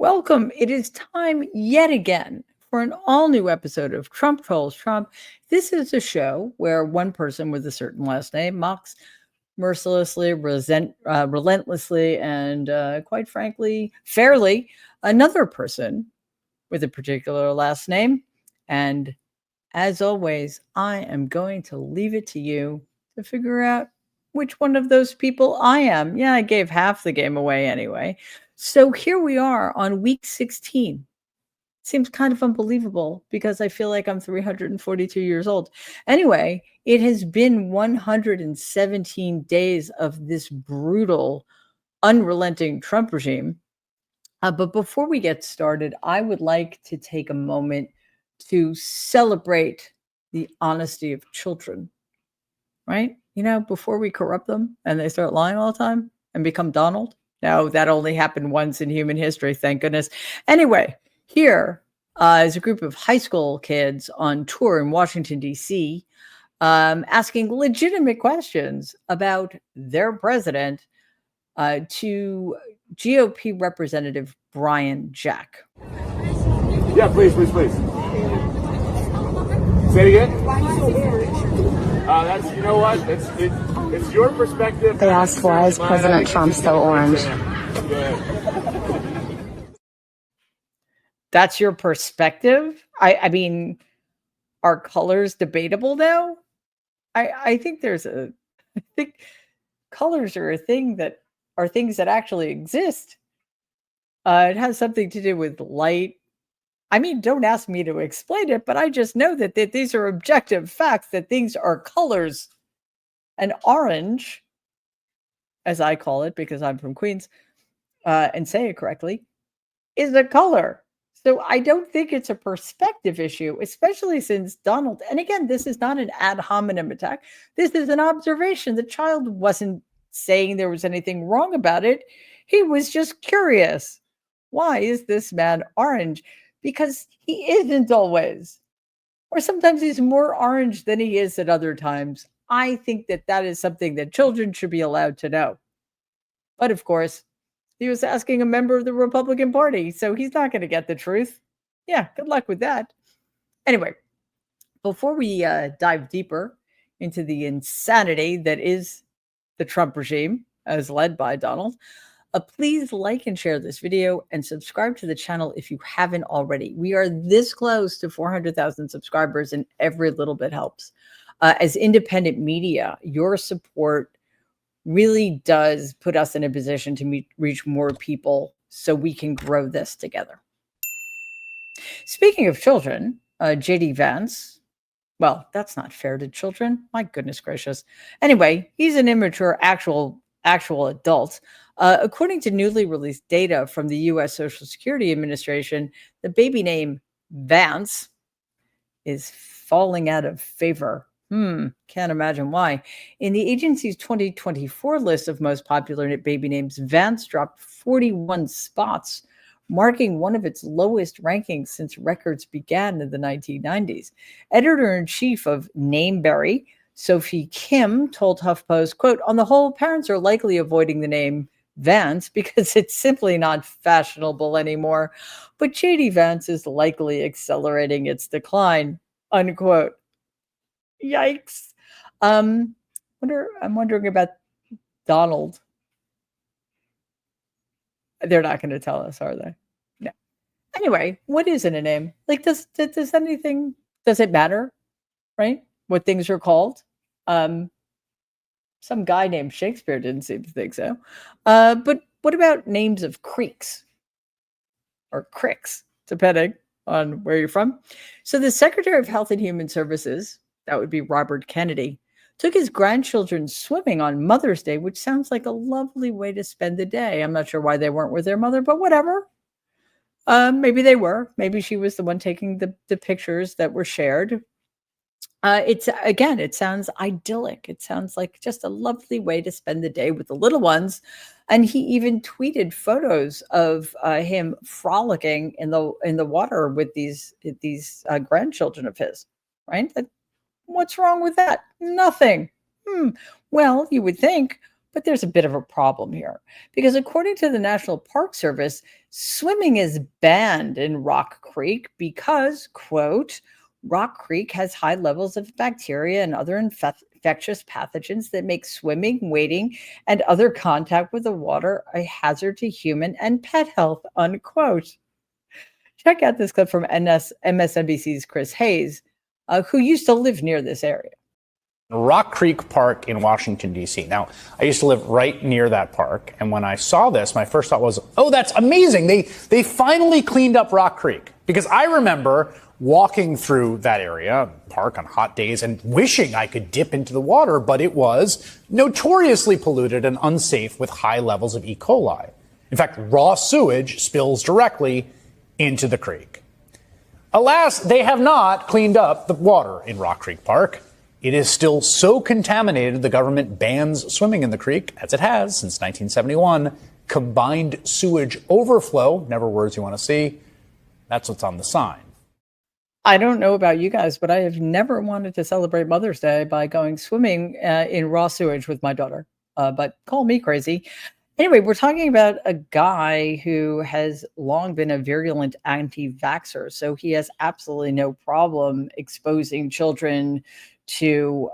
Welcome. It is time yet again for an all new episode of Trump Trolls Trump. This is a show where one person with a certain last name mocks mercilessly, relentlessly, and quite frankly, fairly another person with a particular last name. And as always, I am going to leave it to you to figure out which one of those people I am. Yeah, I gave half the game away anyway. So here we are on week 16. Seems kind of unbelievable because I feel like I'm 342 years old. Anyway, it has been 117 days of this brutal, unrelenting Trump regime. But before we get started, I would like to take a moment to celebrate the honesty of children, right? You know, before we corrupt them and they start lying all the time and become Donald. No, that only happened once in human history, thank goodness. Anyway, here is a group of high school kids on tour in Washington, D.C., asking legitimate questions about their president to GOP Representative Brian Jack. Yeah, please. Say it again. That's, you know what? It's your perspective. They asked why is President Trump so orange? That's your perspective? I mean, are colors debatable now? I think I think colors are things that actually exist. It has something to do with light. I mean, don't ask me to explain it, but I just know that these are objective facts, that things are colors. And orange, as I call it because I'm from Queens, and say it correctly, is a color. So I don't think it's a perspective issue, especially since Donald, and again, this is not an ad hominem attack. This is an observation. The child wasn't saying there was anything wrong about it. He was just curious. Why is this man orange? Because he isn't always. Or sometimes he's more orange than he is at other times. I think that is something that children should be allowed to know. But of course, he was asking a member of the Republican Party, so he's not going to get the truth. Yeah, good luck with that. Anyway, before we dive deeper into the insanity that is the Trump regime, as led by Donald, please like and share this video and subscribe to the channel if you haven't already. We are this close to 400,000 subscribers, and every little bit helps. As independent media, your support really does put us in a position to reach more people so we can grow this together. Speaking of children, J.D. Vance, well, that's not fair to children. My goodness gracious. Anyway, he's an immature actual adult. According to newly released data from the U.S. Social Security Administration, the baby name Vance is falling out of favor. Can't imagine why. In the agency's 2024 list of most popular baby names, Vance dropped 41 spots, marking one of its lowest rankings since records began in the 1990s. Editor-in-chief of Nameberry, Sophie Kim, told HuffPost, quote, "On the whole, parents are likely avoiding the name Vance because it's simply not fashionable anymore, but J.D. Vance is likely accelerating its decline," unquote. Yikes. I'm wondering about Donald. They're not going to tell us, are they? No. Anyway, what is in a name? Like, does it matter, right? What things are called? Some guy named Shakespeare didn't seem to think so. But what about names of creeks or cricks, depending on where you're from? So the Secretary of Health and Human Services, that would be Robert Kennedy, took his grandchildren swimming on Mother's Day, which sounds like a lovely way to spend the day. I'm not sure why they weren't with their mother, but whatever. Maybe they were. Maybe she was the one taking the pictures that were shared. It sounds idyllic. It sounds like just a lovely way to spend the day with the little ones. And he even tweeted photos of him frolicking in the water with these grandchildren of his. Right? What's wrong with that? Nothing. Well, you would think But there's a bit of a problem here because according to the National Park Service, swimming is banned in Rock Creek because, quote, Rock Creek has high levels of bacteria and other infectious pathogens that make swimming, wading, and other contact with the water a hazard to human and pet health, unquote. Check out this clip from MSNBC's Chris Hayes, who used to live near this area. Rock Creek Park in Washington, D.C. Now, I used to live right near that park, and when I saw this, my first thought was, oh, that's amazing. They finally cleaned up Rock Creek. Because I remember walking through that area, park on hot days, and wishing I could dip into the water, but it was notoriously polluted and unsafe with high levels of E. coli. In fact, raw sewage spills directly into the creek. Alas, they have not cleaned up the water in Rock Creek Park. It is still so contaminated the government bans swimming in the creek, as it has since 1971. Combined sewage overflow, never words you want to see. That's what's on the sign. I don't know about you guys, but I have never wanted to celebrate Mother's Day by going swimming in raw sewage with my daughter. But call me crazy. Anyway, we're talking about a guy who has long been a virulent anti-vaxxer. So he has absolutely no problem exposing children to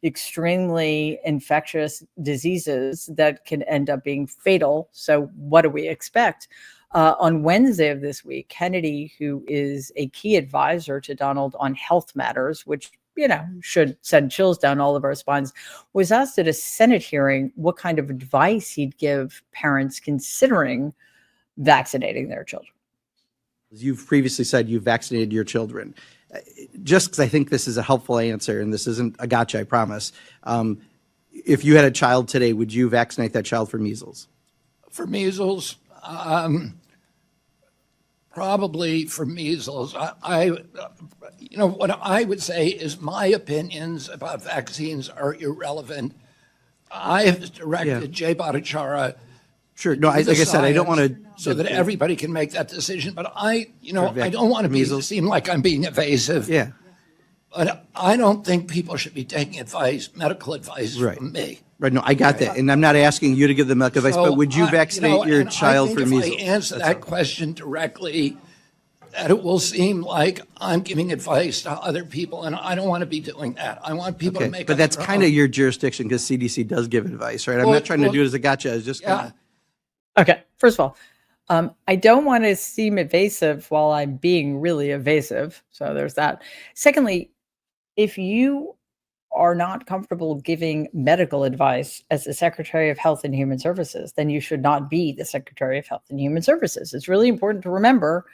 extremely infectious diseases that can end up being fatal. So what do we expect? On Wednesday of this week, Kennedy, who is a key advisor to Donald on health matters, which, you know, should send chills down all of our spines, was asked at a Senate hearing what kind of advice he'd give parents considering vaccinating their children. You've previously said you've vaccinated your children. Just because I think this is a helpful answer, and this isn't a gotcha, I promise. If you had a child today, would you vaccinate that child for measles? For measles, probably for measles. What I would say is my opinions about vaccines are irrelevant. I have directed Jay Bhattacharya. Sure. No, like I said, I don't want to. So that everybody can make that decision. But I don't want to seem like I'm being evasive. Yeah. But I don't think people should be taking medical advice from me. Right. No, I got that. And I'm not asking you to give them medical advice, but would you vaccinate your child for measles? If I answer that question directly, that it will seem like I'm giving advice to other people, and I don't want to be doing that. I want people to make. But that's kind of your jurisdiction because CDC does give advice, right? I'm not trying to do it as a gotcha. It's just Okay. First of all, I don't want to seem evasive while I'm being really evasive. So there's that. Secondly, if you are not comfortable giving medical advice as the Secretary of Health and Human Services, then you should not be the Secretary of Health and Human Services. It's really important to remember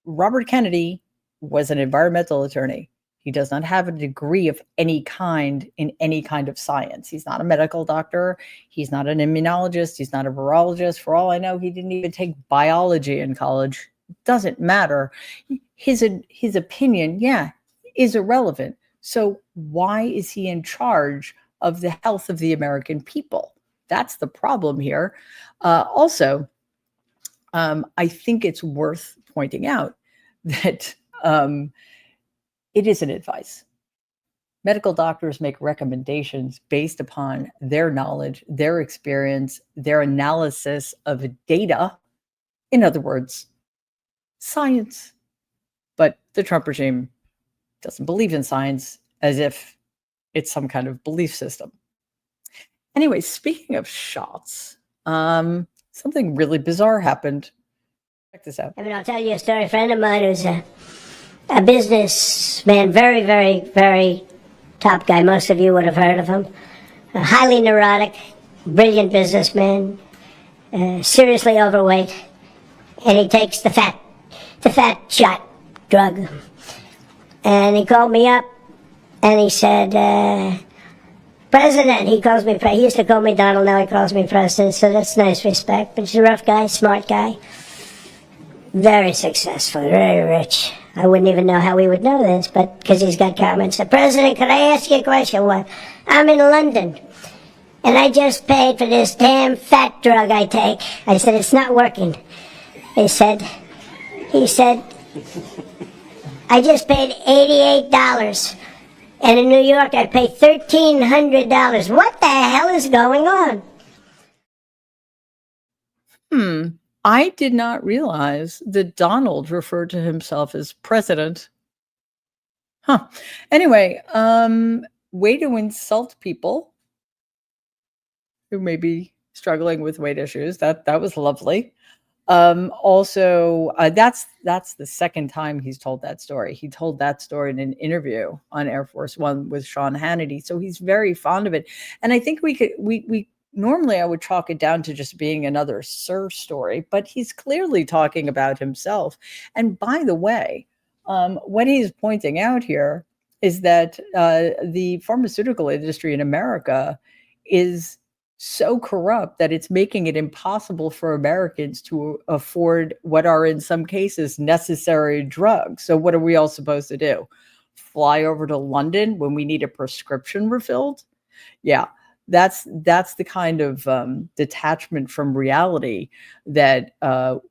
Robert Kennedy was an environmental attorney. He does not have a degree of any kind in any kind of science. He's not a medical doctor. He's not an immunologist. He's not a virologist. For all I know, he didn't even take biology in college. Doesn't matter. His opinion, is irrelevant. So why is he in charge of the health of the American people? That's the problem here. Also, I think it's worth pointing out that it isn't advice. Medical doctors make recommendations based upon their knowledge, their experience, their analysis of data. In other words, science. But the Trump regime doesn't believe in science as if it's some kind of belief system. Anyway, speaking of shots, something really bizarre happened. Check this out. I'll tell you a story. A friend of mine who's a businessman, very, very, very top guy. Most of you would have heard of him. A highly neurotic, brilliant businessman, seriously overweight, and he takes the fat shot drug. And he called me up, and he said, President, he calls me, he used to call me Donald, now he calls me President, so that's nice respect. But he's a rough guy, smart guy, very successful, very rich. I wouldn't even know how he would know this, but because he's got comments. President, could I ask you a question? What? I'm in London, and I just paid for this damn fat drug I take. I said, it's not working. He said, I just paid $88 And in New York, I pay $1,300. What the hell is going on? I did not realize that Donald referred to himself as president. Huh. Anyway, way to insult people who may be struggling with weight issues. That was lovely. Also, that's the second time he's told that story. He told that story in an interview on Air Force One with Sean Hannity. So he's very fond of it. And I think we normally I would chalk it down to just being another Sir story, but he's clearly talking about himself. And by the way, what he's pointing out here is that the pharmaceutical industry in America is so corrupt that it's making it impossible for Americans to afford what are in some cases necessary drugs. So what are we all supposed to do? Fly over to London when we need a prescription refilled? Yeah, that's the kind of detachment from reality that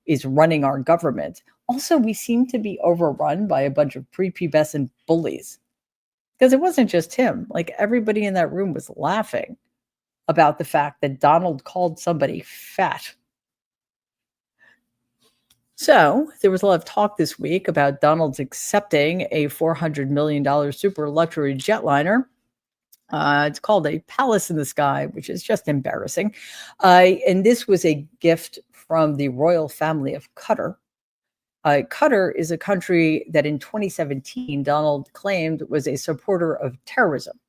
is running our government. Also, we seem to be overrun by a bunch of prepubescent bullies, because it wasn't just him. Like, everybody in that room was laughing about the fact that Donald called somebody fat. So there was a lot of talk this week about Donald's accepting a $400 million super luxury jetliner. It's called a Palace in the Sky, which is just embarrassing. And this was a gift from the royal family of Qatar. Qatar is a country that in 2017, Donald claimed was a supporter of terrorism.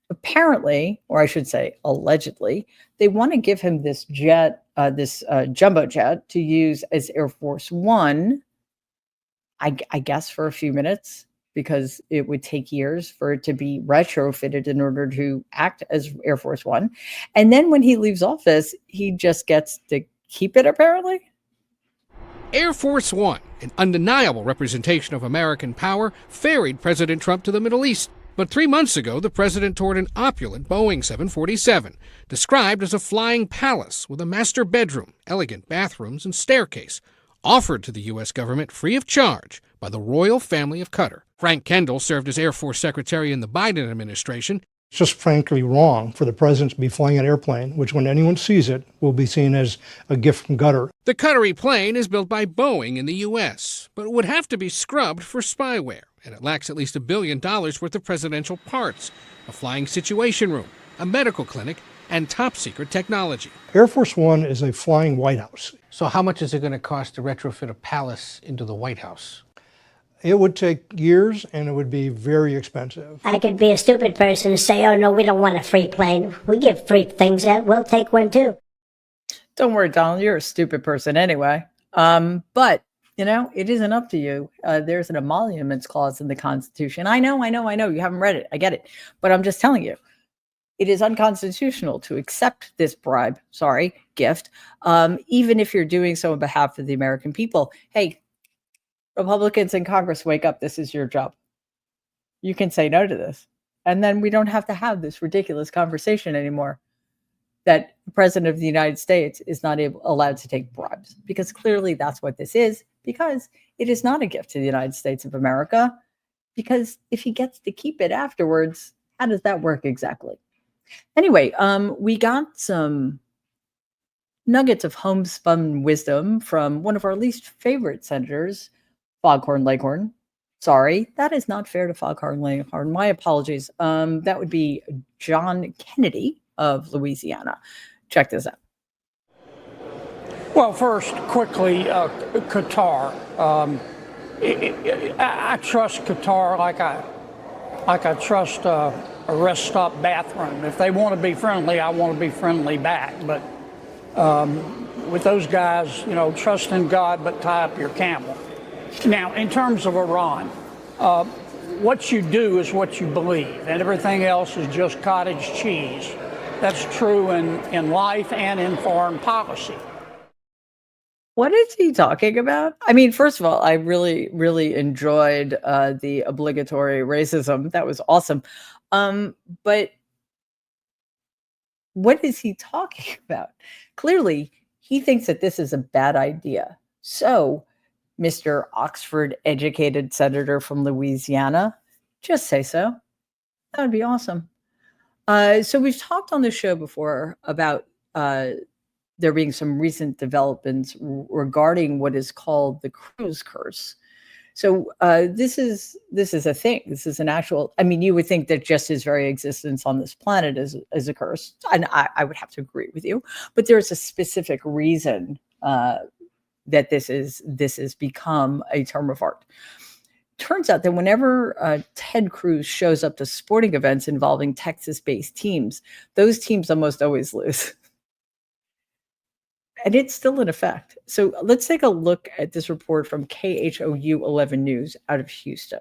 Apparently, or I should say allegedly, they want to give him this jet, this jumbo jet to use as Air Force One, I guess for a few minutes, because it would take years for it to be retrofitted in order to act as Air Force One. And then when he leaves office, he just gets to keep it, apparently. Air Force One, an undeniable representation of American power, ferried President Trump to the Middle East. But 3 months ago, the president toured an opulent Boeing 747, described as a flying palace with a master bedroom, elegant bathrooms, and staircase, offered to the U.S. government free of charge by the royal family of Qatar. Frank Kendall served as Air Force Secretary in the Biden administration. It's just frankly wrong for the president to be flying an airplane, which when anyone sees it will be seen as a gift from Qatar. The Qatari plane is built by Boeing in the U.S., but it would have to be scrubbed for spyware, and it lacks at least $1 billion worth of presidential parts, a flying situation room, a medical clinic, and top-secret technology. Air Force One is a flying White House. So how much is it going to cost to retrofit a palace into the White House? It would take years, and it would be very expensive. I could be a stupid person and say, oh, no, we don't want a free plane. We give free things out. We'll take one, too. Don't worry, Donald. You're a stupid person anyway. But, you know, it isn't up to you. There's an emoluments clause in the Constitution. I know. You haven't read it. I get it. But I'm just telling you, it is unconstitutional to accept this gift, even if you're doing so on behalf of the American people. Hey, Republicans in Congress, wake up. This is your job. You can say no to this. And then we don't have to have this ridiculous conversation anymore that the president of the United States is not allowed to take bribes, because clearly that's what this is, because it is not a gift to the United States of America, because if he gets to keep it afterwards, how does that work exactly? Anyway, we got some nuggets of homespun wisdom from one of our least favorite senators, Foghorn Leghorn. Sorry, that is not fair to Foghorn Leghorn. My apologies. That would be John Kennedy of Louisiana. Check this out. Well, first, quickly, Qatar. I trust Qatar like I trust a rest stop bathroom. If they want to be friendly, I want to be friendly back. But with those guys, you know, trust in God, but tie up your camel. Now, in terms of Iran, what you do is what you believe, and everything else is just cottage cheese. That's true in life and in foreign policy. What is he talking about? I mean, first of all, I really, really enjoyed the obligatory racism. That was awesome. But what is he talking about? Clearly, he thinks that this is a bad idea. So, Mr. Oxford-educated senator from Louisiana, just say so. That would be awesome. So we've talked on the show before about there being some recent developments regarding what is called the Cruz curse. So this is a thing. This is an actual. I mean, you would think that just his very existence on this planet is a curse, and I would have to agree with you. But there's a specific reason that this has become a term of art. Turns out that whenever Ted Cruz shows up to sporting events involving Texas-based teams, those teams almost always lose. And it's still in effect. So let's take a look at this report from KHOU 11 News out of Houston.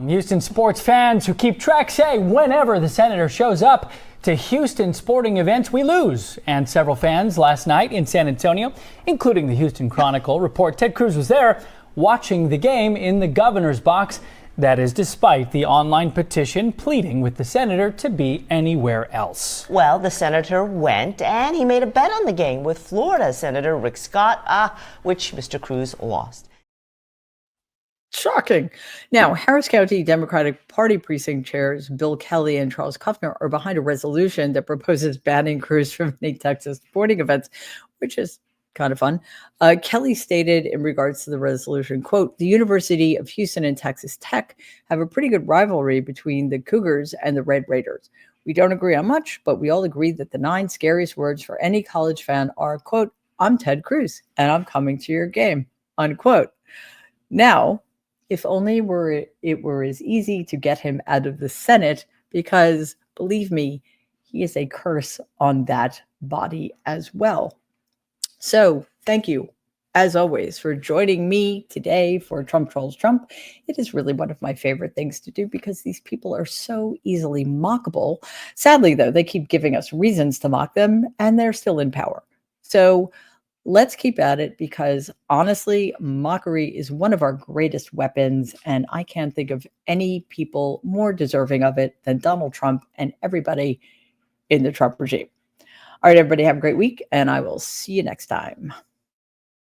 Houston sports fans who keep track say whenever the Senator shows up to Houston sporting events, we lose. And several fans last night in San Antonio, including the Houston Chronicle, report Ted Cruz was there watching the game in the governor's box. That is despite the online petition pleading with the senator to be anywhere else. Well, the senator went and he made a bet on the game with Florida Senator Rick Scott, which Mr. Cruz lost. Shocking. Now, Harris County Democratic Party precinct chairs Bill Kelly and Charles Kuffner are behind a resolution that proposes banning Cruz from any Texas sporting events, which is kind of fun. Kelly stated in regards to the resolution, quote, the University of Houston and Texas Tech have a pretty good rivalry between the Cougars and the Red Raiders. We don't agree on much, but we all agree that the 9 scariest words for any college fan are, quote, I'm Ted Cruz and I'm coming to your game, unquote. Now, if only it were as easy to get him out of the Senate, because believe me, he is a curse on that body as well. So thank you, as always, for joining me today for Trump Trolls Trump. It is really one of my favorite things to do because these people are so easily mockable. Sadly, though, they keep giving us reasons to mock them, and they're still in power. So let's keep at it because, honestly, mockery is one of our greatest weapons, and I can't think of any people more deserving of it than Donald Trump and everybody in the Trump regime. All right, everybody, have a great week, and I will see you next time.